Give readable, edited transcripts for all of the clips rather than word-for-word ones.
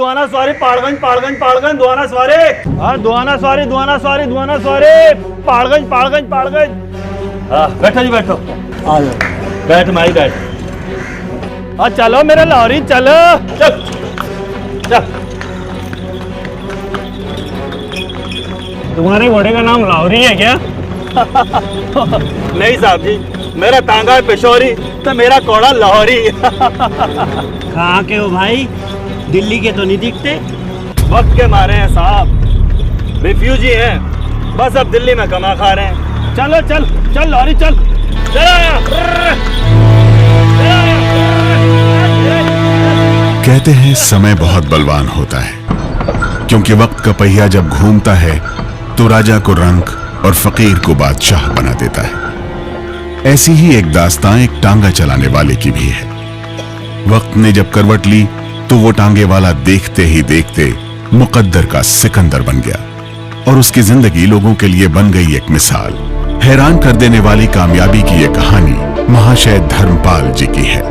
दुआना सवारी पाड़गंज पाड़गंज पाड़गंज दुआना सवारी। हाँ दुआना सवारी दुआना सवारी दुआना सवारी पाड़गंज पाड़गंज पाड़गंज। हाँ बैठो जी बैठो। आ जाओ बैठ माई बैठ। हाँ चलो मेरे लाहौरी चलो। चल चल। तुम्हारे घोड़े का नाम लाहौरी है क्या? नहीं साहब जी, मेरा तांगा है पेशोरी तो मेरा घोड़ा लाहौरी। कहाँ के हो भाई? दिल्ली के तो नहीं दिखते। वक्त के मारे हैं साहब, रिफ्यूजी हैं, बस अब दिल्ली में कमा खा रहे हैं। चलो चल चल लाहौरी चल। कहते हैं समय बहुत बलवान होता है, क्योंकि वक्त का पहिया जब घूमता है तो राजा को रंक और फकीर को बादशाह बना देता है। ऐसी ही एक दास्तां एक टांगा चलाने वाले की भी है। वक्त ने जब करवट ली तो वो टांगे वाला देखते ही देखते मुकद्दर का सिकंदर बन गया और उसकी जिंदगी लोगों के लिए बन गई एक मिसाल। हैरान कर देने वाली कामयाबी की ये कहानी महाशय धर्मपाल जी की है।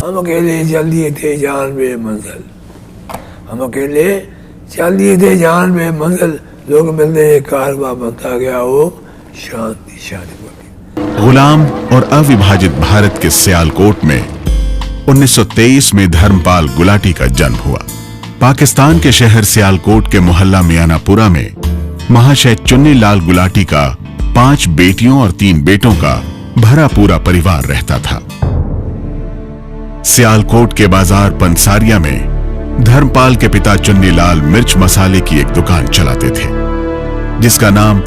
हम अकेले चल दिए थे जान बे मंजिल, हम अकेले चल दिए थे जान बे मंजिल, लोग मिलने कारवां बनता गया वो शांति शांति। गुलाम और अविभाजित भारत के सियालकोट में 1923 में धर्मपाल गुलाटी का जन्म हुआ। पाकिस्तान के शहर सियालकोट के मोहल्ला मियानापुरा में महाशय चुन्नीलाल गुलाटी का 5 बेटियों और 3 बेटों का भरा पूरा परिवार रहता था। सियालकोट के बाजार पंसारिया में धर्मपाल के पिता चुन्नीलाल मिर्च मसाले की एक दुकान चलाते थे, जिसका नाम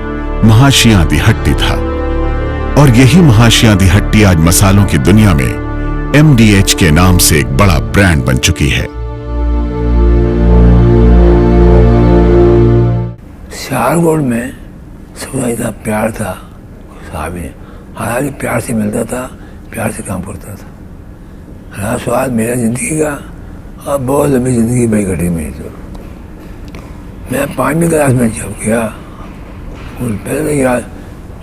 महाशियां दी हट्टी था। और यही महाशियां दी हट्टी आज मसालों की दुनिया में MDH के नाम से एक बड़ा ब्रांड बन चुकी है। सियालकोट में सबका इतना प्यार था, साहब हालांकि प्यार से मिलता था, प्यार से काम करता था। हाँ स्वाद मेरा जिंदगी का अब बहुत लंबी जिंदगी भाई कटी मेरी। तो मैं 5वीं क्लास में जब गया स्कूल, पहले तो यार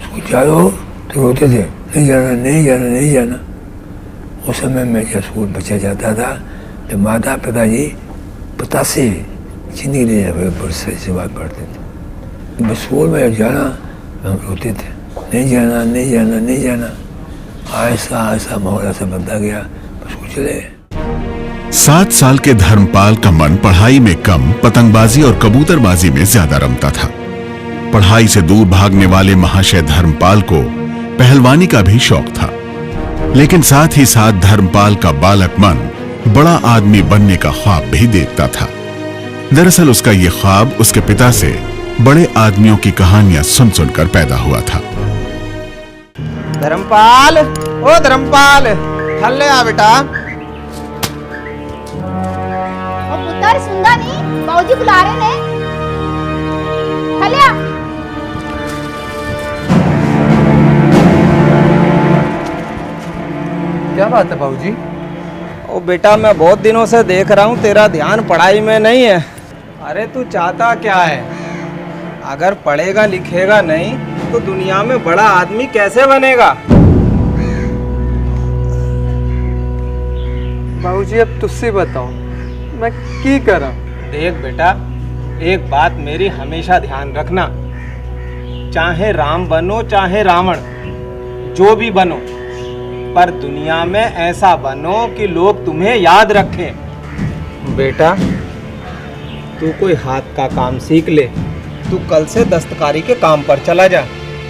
स्कूल चालू हो तो रोते थे, नहीं जाना नहीं जाना नहीं जाना। उस समय मैं जब स्कूल बच्चा जाता था तो माता पिताजी पतासे चीनी ले जाए बरसे से बात पढ़ते थे। बस स्कूल में जब जाना हम रोते थे, नहीं जाना नहीं जाना नहीं जाना। ऐसा ऐसा माहौल ऐसा बनता गया, बस स्कूल चले गए। 7 साल के धर्मपाल का मन पढ़ाई में कम पतंगबाजी और कबूतरबाजी में ज्यादा रमता था। पढ़ाई से दूर भागने वाले महाशय धर्मपाल को पहलवानी का भी शौक था, लेकिन साथ ही साथ धर्मपाल का बालक मन बड़ा आदमी बनने का ख्वाब भी देखता था। दरअसल उसका यह ख्वाब उसके पिता से बड़े आदमियों की कहानियां सुन सुनकर पैदा हुआ था। धर्मपाल, ओ धर्मपाल, थल्ले आ बेटा। पुत्र सुनदा नहीं, बाबूजी बुला रहे ने। थल्ले आ। क्या बात है बाबूजी? ओ बेटा, मैं बहुत दिनों से देख रहा हूँ तेरा ध्यान पढ़ाई में नहीं है। अरे तू चाहता क्या है? अगर पढ़ेगा लिखेगा नहीं तो दुनिया में बड़ा आदमी कैसे बनेगा? बाबूजी अब तुझसे बताओ मैं की करा? देख बेटा, एक बात मेरी हमेशा ध्यान रखना, चाहे राम बनो चाहे रावण, जो भी बनो, पर दुनिया में ऐसा बनो कि लोग तुम्हें याद रखें। बेटा तू कोई हाथ का काम सीख ले, तू कल से दस्तकारी के काम पर चला जा।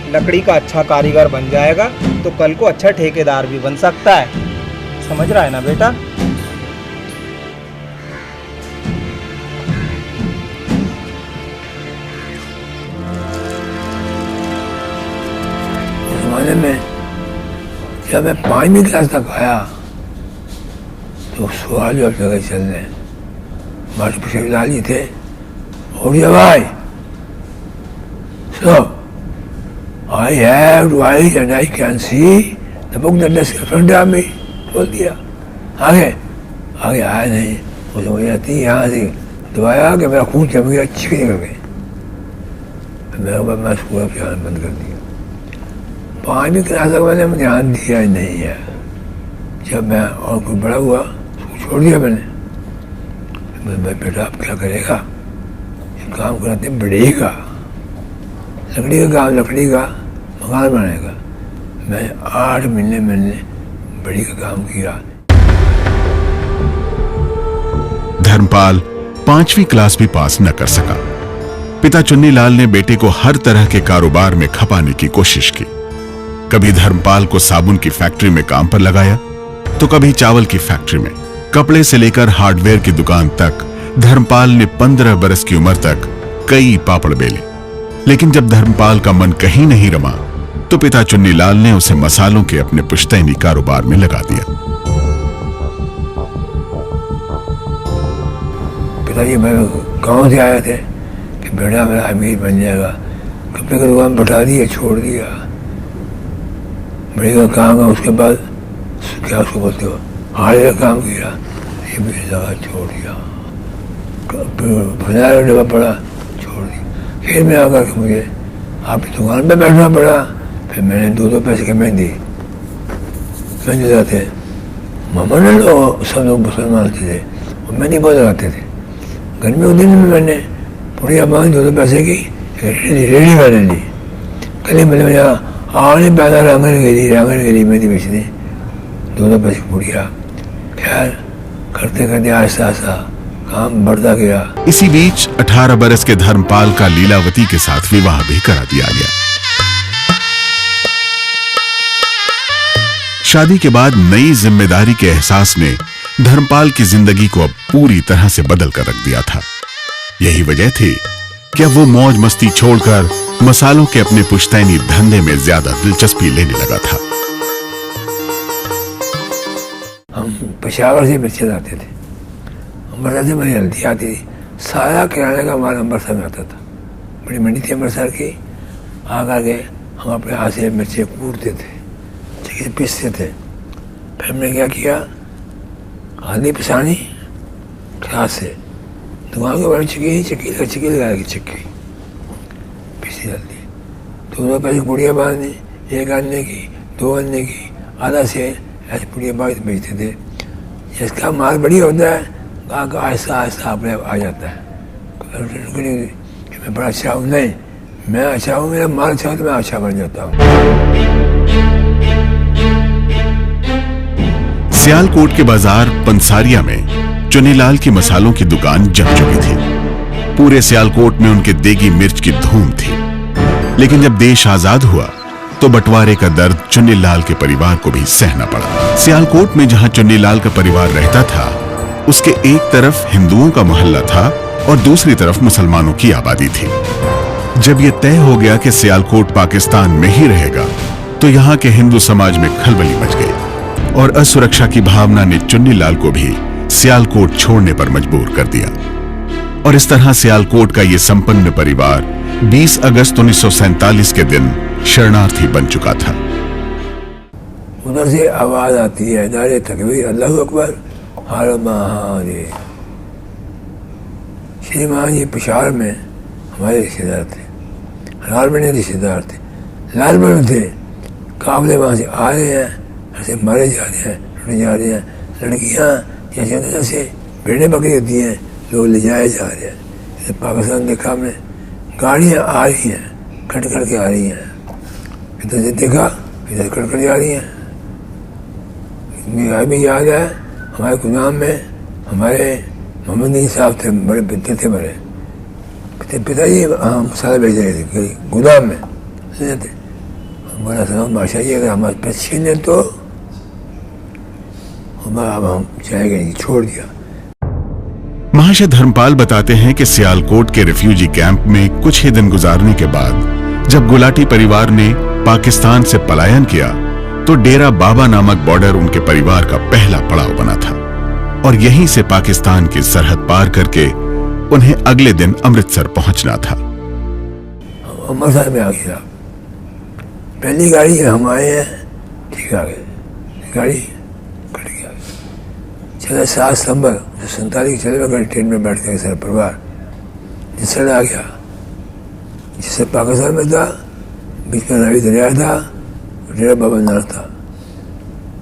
लकड़ी का अच्छा कारीगर बन जाएगा तो कल को अच्छा ठेकेदार भी बन सकता है। समझ रहा है ना बेटा? जमाने में जब मैं 5वीं क्लास तक आया तो सवाल जब जगह चलने हमारे पीछे लाली थे, हो गया भाई so I have to write and I can see the book that is in front of me, बोल दिया। आगे आगे आया नहीं, वो समझ आती यहाँ से दबाया कि मेरा खून जम गया, छिक निकल गए। मैं स्कूल का ध्यान बंद कर दिया। 5वीं क्लास तक मैंने ध्यान दिया ही नहीं है। जब मैं और कुछ बड़ा हुआ स्कूल छोड़ दिया मैंने। मैं बेटा आप क्या करेगा, ये काम कराते बढ़ेगा, लकड़ी का काम, लकड़ी का मकान बनाएगा। मैं 8 महीने मैंने बड़ी का काम किया। धर्मपाल 5वीं क्लास भी पास न कर सका। पिता चुन्नीलाल ने बेटे को हर तरह के कारोबार में खपाने की कोशिश की। कभी धर्मपाल को साबुन की फैक्ट्री में काम पर लगाया, तो कभी चावल की फैक्ट्री में। कपड़े से लेकर हार्डवेयर की दुकान तक धर्मपाल ने 15 बरस की उम्र तक कई पापड़ बेले। लेकिन जब धर्मपाल का मन कहीं नहीं रमा, तो पिता चुन्नीलाल ने उसे मसालों के अपने पुश्तैनी कारोबार में लगा दिया। पिताजी मैं गाँव से आए थे कि बेटा मेरा अमीर बन जाएगा। कपड़े की दुकान बैठा दिया, छोड़ दिया। बड़ी का काम है, उसके बाद क्या उसको बोलते हो, हार्डवेयर का काम किया, ये भी लगा, छोड़ दिया। बाजार डब्बा पड़ा, छोड़ दिया। फिर मैं आकर के मुझे आपकी दुकान पे बैठना पड़ा। फिर मैंने 2 पैसे के मेहंदी जाते मामा ने सब लोग मुसलमान थे, वो मेहंदी बहुत लगाते थे। गर्मी के दिन में मैंने पूरी अमाउंट 2 पैसे की रेडी मैंने ली। कल मैंने यहाँ आने पैदा रंगन गली मेहंदी बेचने 2 पैसे पुड़िया। खैर करते करते आहिस्ता आहिस्ता काम बढ़ता गया। इसी बीच 18 बरस के धर्मपाल का लीलावती के साथ विवाह भी करा दिया गया। शादी के बाद नई जिम्मेदारी के एहसास ने धर्मपाल की जिंदगी को अब पूरी तरह से बदल कर रख दिया था। यही वजह थी कि अब वो मौज मस्ती छोड़कर मसालों के अपने पुश्तैनी धंधे में ज्यादा दिलचस्पी लेने लगा था। हम पेशावर से मिर्ची लाते थे, अमृतसर से मेरी हल्दी आती थी। सारा किराने का माल अमृतसर में आता था। बड़ी मंडी थी अमृतसर की। आकर के हम अपने हाथ से मिर्ची कूटते थे, चिक्की पीसते थे। फिर हमने क्या किया, हल्दी पिसानी खास से दुकान के बड़ी चिक्की लगा की चिक्की पीसी हल्दी। 2 पैसे पुड़िया बांधनी, 1 आने की, 2 आने की, आधा से ऐसे पुड़िया बांध बेचते थे। जिसका माल बढ़िया होता है गाँव आहिस्ता आहिस्ता अपने आ जाता है। मैं बड़ा अच्छा हूँ, नहीं मैं अच्छा हूँ, मेरा माल अच्छा हो तो मैं अच्छा बन जाता हूँ। सियालकोट के बाजार पंसारिया में चुन्नीलाल की मसालों की दुकान जम चुकी थी। पूरे सियालकोट में उनके देगी मिर्च की धूम थी। लेकिन जब देश आजाद हुआ तो बंटवारे का दर्द चुन्नीलाल के परिवार को भी सहना पड़ा। सियालकोट में जहां चुन्नीलाल का परिवार रहता था, उसके एक तरफ हिंदुओं का मोहल्ला था और दूसरी तरफ मुसलमानों की आबादी थी। जब यह तय हो गया कि सियालकोट पाकिस्तान में ही रहेगा, तो यहाँ के हिंदू समाज में खलबली मच गई और असुरक्षा की भावना ने चुन्नीलाल को भी सियालकोट छोड़ने पर मजबूर कर दिया। और इस तरह सियालकोट का ये संपन्न परिवार 20 अगस्त 1947 के दिन शरणार्थी बन चुका था। उधर से आवाज आती है, नारे तकबीर, अल्लाहू अकबर, हर महादेव। श्रीमान जी पेशावर में हमारे रिश्तेदार थे, लालबनी रिश्तेदार थे, लालबनी थे। काफले वहाँ से आ रहे हैं, ऐसे मारे जा रहे हैं, लुटे जा रहे हैं। लड़कियाँ जैसे भेड़ें बकरी होती हैं, लोग ले जाए जा रहे हैं। जैसे पाकिस्तान देखा हमने, गाड़ियाँ आ रही हैं, कट के आ रही हैं। इधर से देखा, इधर कट जा रही हैं। मुझे भी याद है, हमारे गुदाम में हमारे मोहम्मद नहीं साहब थे, बड़े पिते थे बड़े पिताजी मसाला बेच रहे थे गुदाम में ले जाते। हमारा सलाम बादशाह जी, अगर हमारे पैसे छीने तो अब हम जाएंगे नहीं, छोड़ दिया। महाशय धर्मपाल बताते हैं कि सियालकोट के रिफ्यूजी कैंप में कुछ ही दिन गुजारने के बाद जब गुलाटी परिवार ने पाकिस्तान से पलायन किया, तो डेरा बाबा नामक बॉर्डर उनके परिवार का पहला पड़ाव बना था और यहीं से पाकिस्तान की सरहद पार करके उन्हें अगले दिन अमृतसर पहुंचना था। अमृतसर में आ गया, पहली गाड़ी हम आए हैं, ठीक आ गए, गाड़ी कट गया। चला 7 सितंबर 1947 चले गए ट्रेन में बैठ के सर परिवार जिससे आ गया। जिससे पाकिस्तान में था, बीच में रावी दरिया था, डेरा बाबा नार था।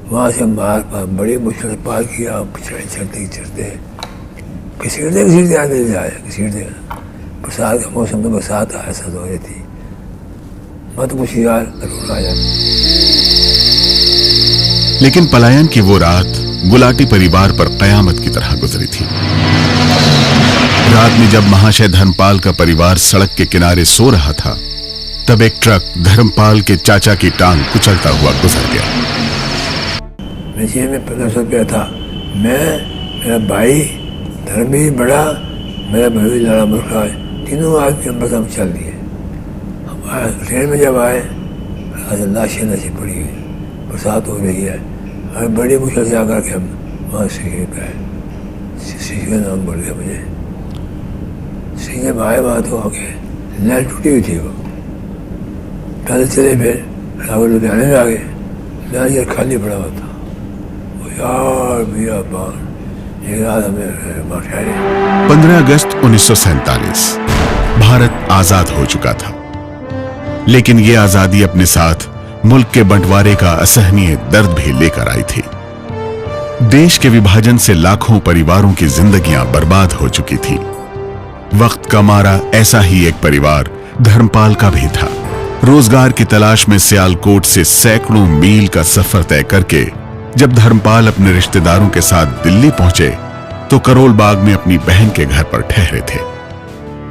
वहाँ से हम बाहर बड़ी मुश्किल से पार किया। चढ़ते चढ़ते घसीटते आते जाए, घसीटते। बरसात का मौसम में बरसात ऐसा हो रही थी, मत कुछ यार जरूर आ जाती। लेकिन पलायन की वो रात गुलाटी परिवार पर कयामत की तरह गुजरी थी। रात में जब महाशय धर्मपाल का परिवार सड़क के किनारे सो रहा था, तब एक ट्रक धर्मपाल के चाचा की टांग कुचलता हुआ गुजर गया। मेरे में 1500 रुपया था। मैं, मेरा भाई धर्मवीर बड़ा, मेरा भाई लाला मुर्खा, तीनों आदमी हम चल दिए। हम आए ट्रेन में, जब आए लाशें नशी पड़ी हुई, बरसात हो रही है, और बड़ी मुश्किल से आकर के हम वहाँ सीखे पे आए। सीखे का नाम बोल गया मुझे। सीखे में आए वहाँ तो आके लाइन टूटी हुई थी। वो पहले चले, फिर रावल लुधियाने में आ गए। लाइन यार खाली पड़ा हुआ था। वो यार भैया बान एक रात हमें 15 अगस्त 1947 भारत आजाद हो चुका था। लेकिन यह आजादी अपने साथ मुल्क के बंटवारे का असहनीय दर्द भी लेकर आई थी। देश के विभाजन से लाखों परिवारों की जिंदगियां बर्बाद हो चुकी थी। वक्त का मारा ऐसा ही एक परिवार धर्मपाल का भी था। रोजगार की तलाश में सियालकोट से सैकड़ों मील का सफर तय करके जब धर्मपाल अपने रिश्तेदारों के साथ दिल्ली पहुंचे, तो करोल बाग में अपनी बहन के घर पर ठहरे थे।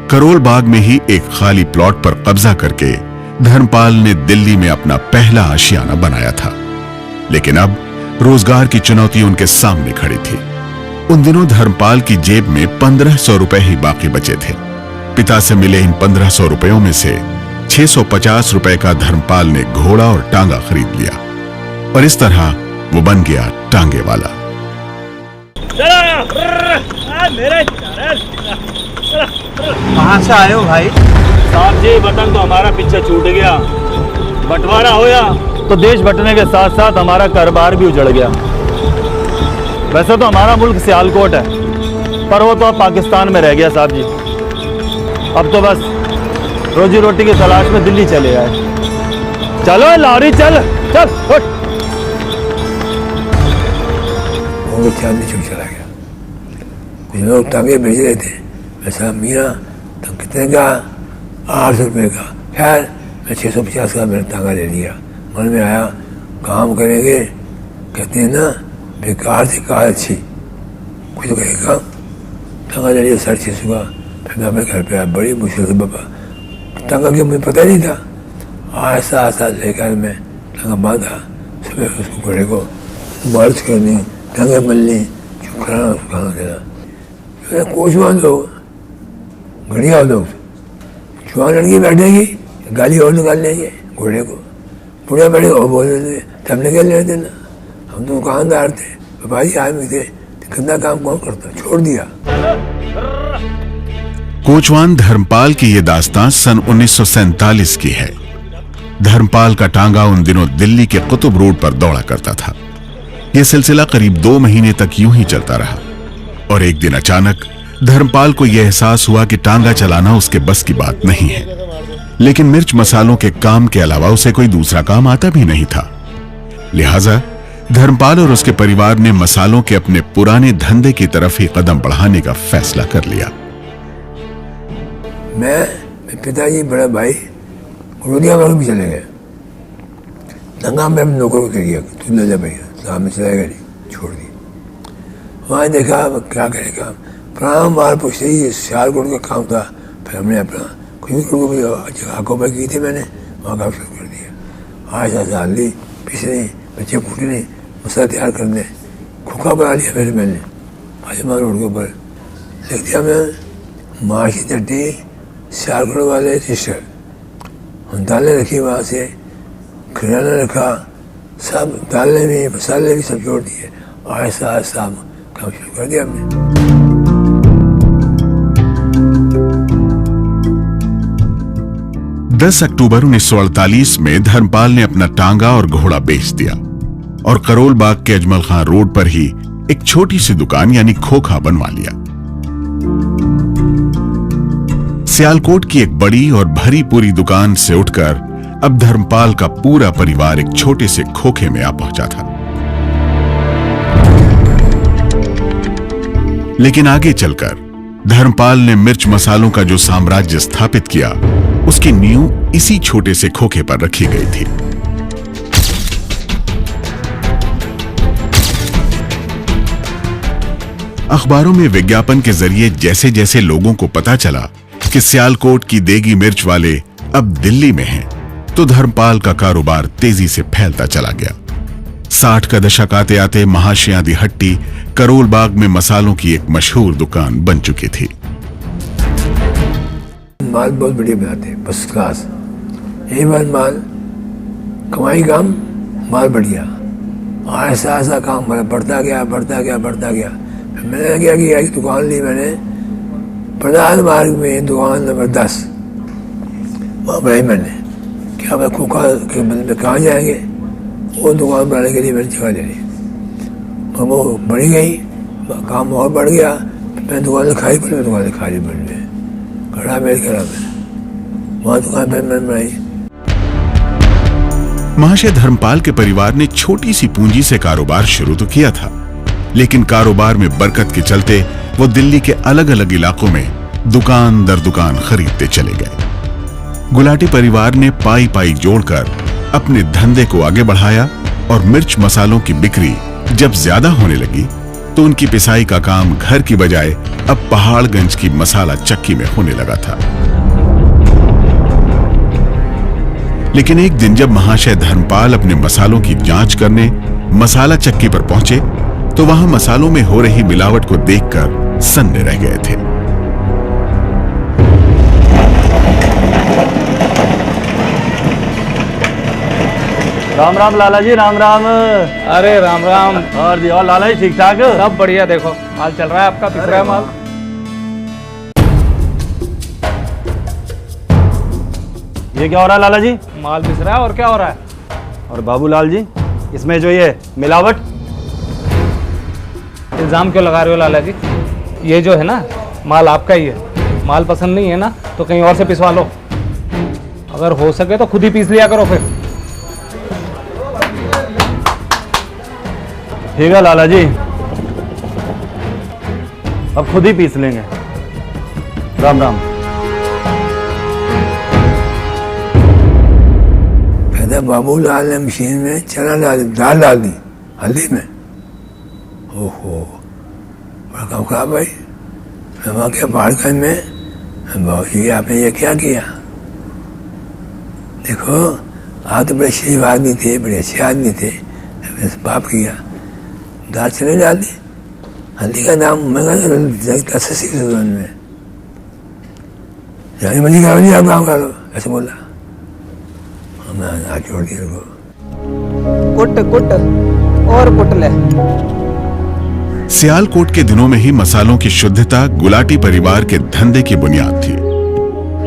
करोल बाग में ही एक खाली प्लॉट पर कब्जा करके धर्मपाल ने दिल्ली में अपना पहला आशियाना बनाया था। लेकिन अब रोजगार की चुनौती उनके सामने खड़ी थी। उन दिनों धर्मपाल की जेब में 1500 रुपए ही बाकी बचे थे। पिता से मिले इन 1500 रुपयों में से 650 रुपए का धर्मपाल ने घोड़ा और टांगा खरीद लिया, और इस तरह वो बन गया टांगे वाला। कहाँ से आए हो भाई? साहब जी, वतन तो हमारा पीछे छूट गया। बंटवारा होया तो देश बंटने के साथ साथ हमारा कारोबार भी उजड़ गया। वैसे तो हमारा मुल्क सियालकोट है, पर वो तो अब पाकिस्तान में रह गया साहब जी। अब तो बस रोजी रोटी की तलाश में दिल्ली चले आए। चलो लॉरी चल चल उठ। वो चांदी चुप चला गया। कुछ लोग टांगे भेज रहे थे। वैसा मियाँ तो कितने का? 800 रुपये का। खैर मैं 650 का मेरा टांगा ले लिया। मन में आया काम करेंगे, कहते हैं ना बेकार से कार अच्छी, कुछ तो करेगा। टांगा ले लिया 650 का। फिर मैं अपने घर पे आया बड़ी मुश्किल से। बाबा टांगा के मुझे पता नहीं था। आहिस्ता आहिस्ता लेकर मैं टांगा बांधा। सुबह उसको घोड़े को मालिश करनी, टांगे मलनी, चुप कराना, उसको खाना देना। कोच मान लो, घड़िया लोग जवान लड़की बैठेगी, गाली और निकाल लेंगे घोड़े को। बुढ़े बड़े और बोल रहे थे, हमने क्या ले देना, हम तो दुकानदार थे, व्यापारी आदमी थे, गंदा काम कौन करता, छोड़ दिया। कोचवान धर्मपाल की यह दास्तां सन 1947 की है। धर्मपाल का टांगा उन दिनों दिल्ली के कुतुब रोड पर दौड़ा करता था। यह सिलसिला करीब 2 महीने तक यूं ही चलता रहा, और एक दिन अचानक धर्मपाल को यह एहसास हुआ कि टांगा चलाना उसके बस की बात नहीं है। लेकिन मिर्च मसालों के काम के अलावा उसे कोई दूसरा काम आता भी नहीं था। लिहाजा धर्मपाल और उसके परिवार ने मसालों के अपने पुराने धंधे की तरफ ही कदम बढ़ाने का फैसला कर लिया। मैं पिताजी बड़ा भाई रोदिया में भी चले गए। दंगा में नौकर को दे दिया, तू ले जा भैया, सामने चलाएगा नहीं, छोड़ दी। वहाँ देखा क्या करेगा, पुराना माल पूछते ही सियालकोट का काम था। फिर हमने अपना कुछ आंखों पर की थी, मैंने वहाँ काम शुरू कर दिया। आज डाल ली, पिसने, बच्चे फूटने, मसाला तैयार करने, खोखा बना लिया फिर मैंने आजमा रोड के ऊपर लिख दिया। मैं माश की चट्टी सियालकोट वाले रजिस्टर, हम दालें रखी वहाँ से, किराना रखा, सब दालें भी मसाले भी सब जोड़ दिए। आहिस्ता आहिस्ता काम शुरू कर दिया हमने। 10 अक्टूबर 1948 में धर्मपाल ने अपना टांगा और घोड़ा बेच दिया और करोल बाग के अजमल खान रोड पर ही एक छोटी सी दुकान यानी खोखा बनवा लिया। सियालकोट की एक बड़ी और भरी पूरी दुकान से उठकर अब धर्मपाल का पूरा परिवार एक छोटे से खोखे में आ पहुंचा था। लेकिन आगे चलकर धर्मपाल ने मिर्च मसालों का जो साम्राज्य स्थापित किया, उसकी नींव इसी छोटे से खोखे पर रखी गई थी। अखबारों में विज्ञापन के जरिए जैसे जैसे लोगों को पता चला कि सियालकोट की देगी मिर्च वाले अब दिल्ली में हैं, तो धर्मपाल का कारोबार तेजी से फैलता चला गया। 60 का दशक आते आते महाशया दी हट्टी करोल बाग में मसालों की एक मशहूर दुकान बन चुकी थी। माल बहुत बढ़िया बनाते, फर्स्ट क्लास। यही बात माल कमाई कम, माल बढ़िया। ऐसा ऐसा काम बढ़ता गया। मैंने क्या किया, एक दुकान ली मैंने प्रधान मार्ग में, दुकान नंबर 10। वहाँ बनाई मैंने। क्या मैं खोखा के बदले में कहाँ जाएंगे, वो दुकान बनाने के लिए मैंने जगह ले ली। वो बढ़ी गई, काम और बढ़ गया। मैं दुकान खाली पड़ी, मैं दुकान खाली पड़ी में खड़ा मेल करा मैं, वहाँ दुकान पर मैंने बनाई। महाशय धर्मपाल के परिवार ने छोटी सी पूंजी से कारोबार शुरू तो किया था, लेकिन कारोबार में बरकत के चलते वो दिल्ली के अलग अलग इलाकों में दुकान दर दुकान खरीदते चले गए। गुलाटी परिवार ने पाई पाई जोड़कर अपने धंधे को आगे बढ़ाया और मिर्च मसालों की बिक्री जब ज्यादा होने लगी तो उनकी पिसाई का काम घर की बजाय अब पहाड़गंज की मसाला चक्की में होने लगा था। लेकिन एक दिन जब महाशय धर्मपाल अपने मसालों की जांच करने मसाला चक्की पर पहुंचे तो वहां मसालों में हो रही मिलावट को देखकर सन्ने रह गए थे। राम राम लाला जी, राम राम। अरे राम राम। और लाला जी ठीक ठाक? सब बढ़िया। देखो माल चल रहा है आपका, पिस रहा है माल। ये क्या हो रहा है लाला जी? माल पिस रहा है, और क्या हो रहा है? और बाबूलाल जी, इसमें जो ये मिलावट, इल्जाम क्यों लगा रहे हो लाला जी? ये जो है ना, माल आपका ही है। माल पसंद नहीं है ना तो कहीं और से पिसवा लो। अगर हो सके तो खुद ही पीस लिया करो फिर। ठीक है लाला जी, अब खुद ही पीस लेंगे। राम राम। कहता बाबूलाल ने मशीन में चना दाल डाल दी हल्दी में। ओहो, बड़ा काम खराब भाई। मैं वहाँ क्या पहाड़गंज में, बाबूजी आपने ये क्या किया? देखो आप तो बड़े शरीफ आदमी थे, बड़े अच्छे आदमी थे, पाप किया। दाल चने डाल दी, हल्दी का दाम महंगा 80 में। जानी मर्जी करो जी, आप काम करो, ऐसे बोला। मैं हाथ छोड़ दिया उनको। कुट और कुट ले। सियालकोट के दिनों में ही मसालों की शुद्धता गुलाटी परिवार के धंधे की बुनियाद थी।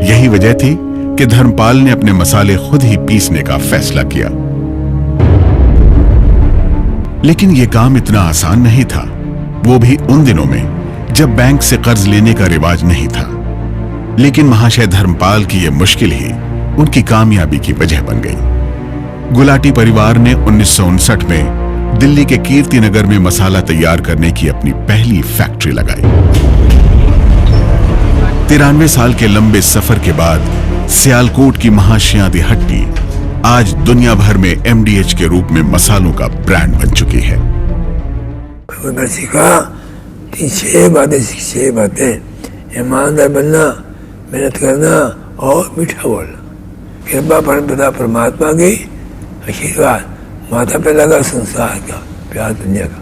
यही वजह थी कि धर्मपाल ने अपने मसाले खुद ही पीसने का फैसला किया। लेकिन यह काम इतना आसान नहीं था, वो भी उन दिनों में जब बैंक से कर्ज लेने का रिवाज नहीं था। लेकिन महाशय धर्मपाल की यह मुश्किल ही उनकी कामयाबी की वजह बन गई। गुलाटी परिवार ने 1959 में दिल्ली के कीर्ति नगर में मसाला तैयार करने की अपनी पहली फैक्ट्री लगाई। 93 साल के लंबे सफर के बाद सियालकोट की महाशया दी हट्टी आज दुनिया भर में MDH के रूप में मसालों का ब्रांड बन चुकी है। मैंने सीखा 6 बातें। ईमानदार बनना, मेहनत करना और मीठा बोलना। कृपा परमपिता परमात्मा की आशीर्वाद, माता पिता का, संसार का प्यार, दुनिया का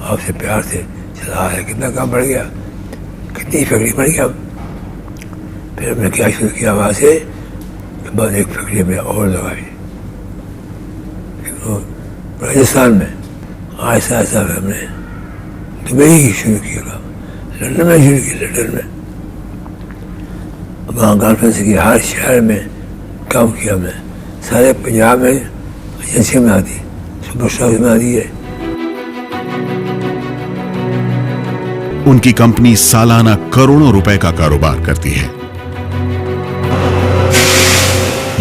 आपसे प्यार से चला है। कितना काम बढ़ गया, कितनी फैक्ट्री बढ़ गया। फिर हमने क्या शुरू किया, वहाँ से बाद एक फैक्ट्री में और लगाई राजस्थान में। ऐसा ऐसा हमने दुबई शुरू किया काम, लंदन में शुरू किया, लंदन में। वहाँ कॉन्फ्रेंस की, हर शहर में काम किया मैं। सारे पंजाब में एजेंसी बना दी, सुपर स्टॉक बना दी है। उनकी कंपनी सालाना करोड़ों रुपए का कारोबार करती है।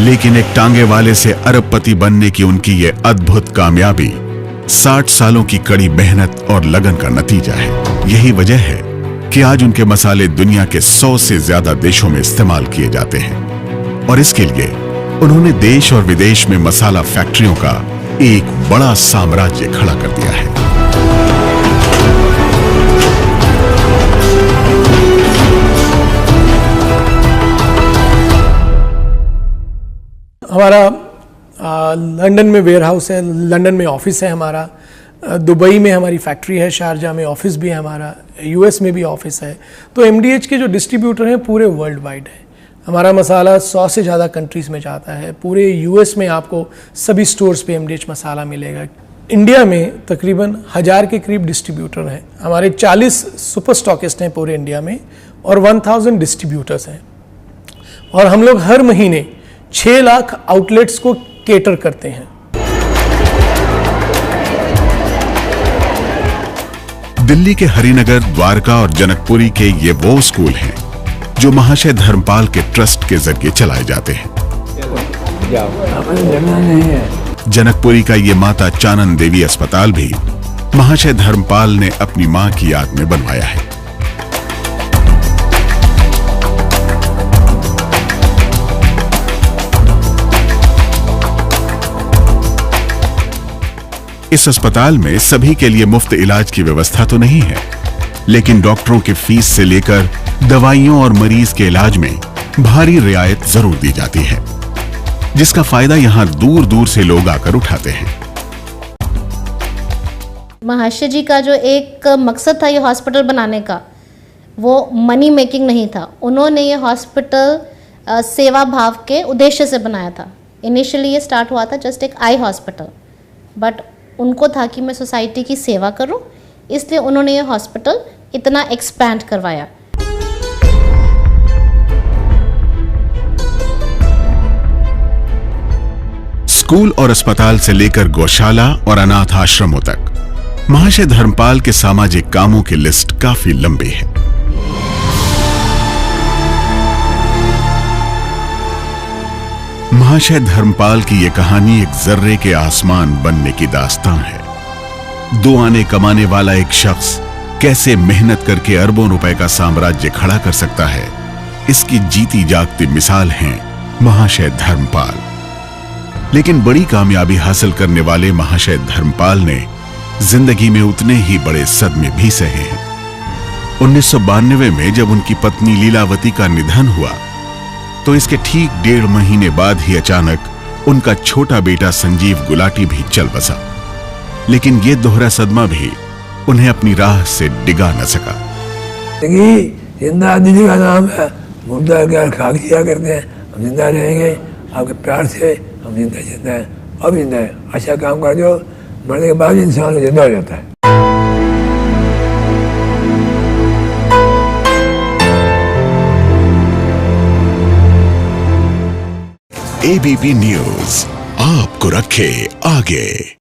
लेकिन एक टांगे वाले से अरबपति बनने की उनकी ये अद्भुत कामयाबी 60 सालों की कड़ी मेहनत और लगन का नतीजा है। यही वजह है कि आज उनके मसाले दुनिया के 100 से ज्यादा देशों में इस्तेमाल किए जाते हैं और इसके लिए उन्होंने देश और विदेश में मसाला फैक्ट्रियों का एक बड़ा साम्राज्य खड़ा कर दिया है। हमारा लंदन में वेयर हाउस है, लंदन में ऑफिस है हमारा, दुबई में हमारी फैक्ट्री है, शारजा में ऑफिस भी है हमारा, यूएस में भी ऑफिस है। तो एमडीएच के जो डिस्ट्रीब्यूटर हैं पूरे वर्ल्ड वाइड है। हमारा मसाला 100 से ज़्यादा कंट्रीज़ में जाता है। पूरे यूएस में आपको सभी स्टोर्स पे एमडीएच मसाला मिलेगा। इंडिया में तकरीबन 1000 के करीब डिस्ट्रीब्यूटर हैं। हमारे 40 सुपर स्टॉकिस्ट हैं पूरे इंडिया में और 1000 डिस्ट्रीब्यूटर्स हैं। और हम लोग हर महीने 6 लाख आउटलेट्स को केटर करते हैं। दिल्ली के हरिनगर, द्वारका और जनकपुरी के ये वो स्कूल हैं जो महाशय धर्मपाल के ट्रस्ट के जरिए चलाए जाते हैं। जनकपुरी का ये माता चानन देवी अस्पताल भी महाशय धर्मपाल ने अपनी मां की याद में बनवाया है। इस अस्पताल में सभी के लिए मुफ्त इलाज की व्यवस्था तो नहीं है, लेकिन डॉक्टरों की फीस से लेकर दवाइयों और मरीज के इलाज में भारी रियायत जरूर दी जाती है, जिसका फायदा यहां दूर दूर से लोग आकर उठाते हैं। महाशय जी का जो एक मकसद था ये हॉस्पिटल बनाने का, वो मनी मेकिंग नहीं था। उन्होंने ये हॉस्पिटल सेवा भाव के उद्देश्य से बनाया था। इनिशियली ये स्टार्ट हुआ था जस्ट एक आई हॉस्पिटल, बट उनको था कि मैं सोसाइटी की सेवा करूं, इसलिए उन्होंने ये हॉस्पिटल इतना एक्सपैंड करवाया। स्कूल और अस्पताल से लेकर गौशाला और अनाथ आश्रमों तक महाशय धर्मपाल के सामाजिक कामों की लिस्ट काफी लंबी है। महाशय धर्मपाल की यह कहानी एक जर्रे के आसमान बनने की दास्तान है। 2 आने कमाने वाला एक शख्स कैसे मेहनत करके अरबों रुपए का साम्राज्य खड़ा कर सकता है, इसकी जीती जागती मिसाल हैं महाशय धर्मपाल। लेकिन बड़ी कामयाबी हासिल करने वाले महाशय धर्मपाल ने जिंदगी में उतने ही बड़े सदमे भी सहे हैं। 1992 में जब उनकी पत्नी लीलावती का निधन हुआ तो इसके ठीक 1.5 महीने बाद ही अचानक उनका छोटा बेटा संजीव गुलाटी भी चल बसा। लेकिन ये दोहरा सदमा भी उन्हें अपनी राह से डिगा न सका। जिंदा आदमी का नाम है, मुर्दा क्या खाक दिया करते हैं। हम जिंदा रहेंगे आपके प्यार से, हम जिंदा है, अब जिंदा है। अच्छा काम कर दो, मरने के बाद इंसान जिंदा हो जाता है। एबीपी न्यूज आपको रखे आगे।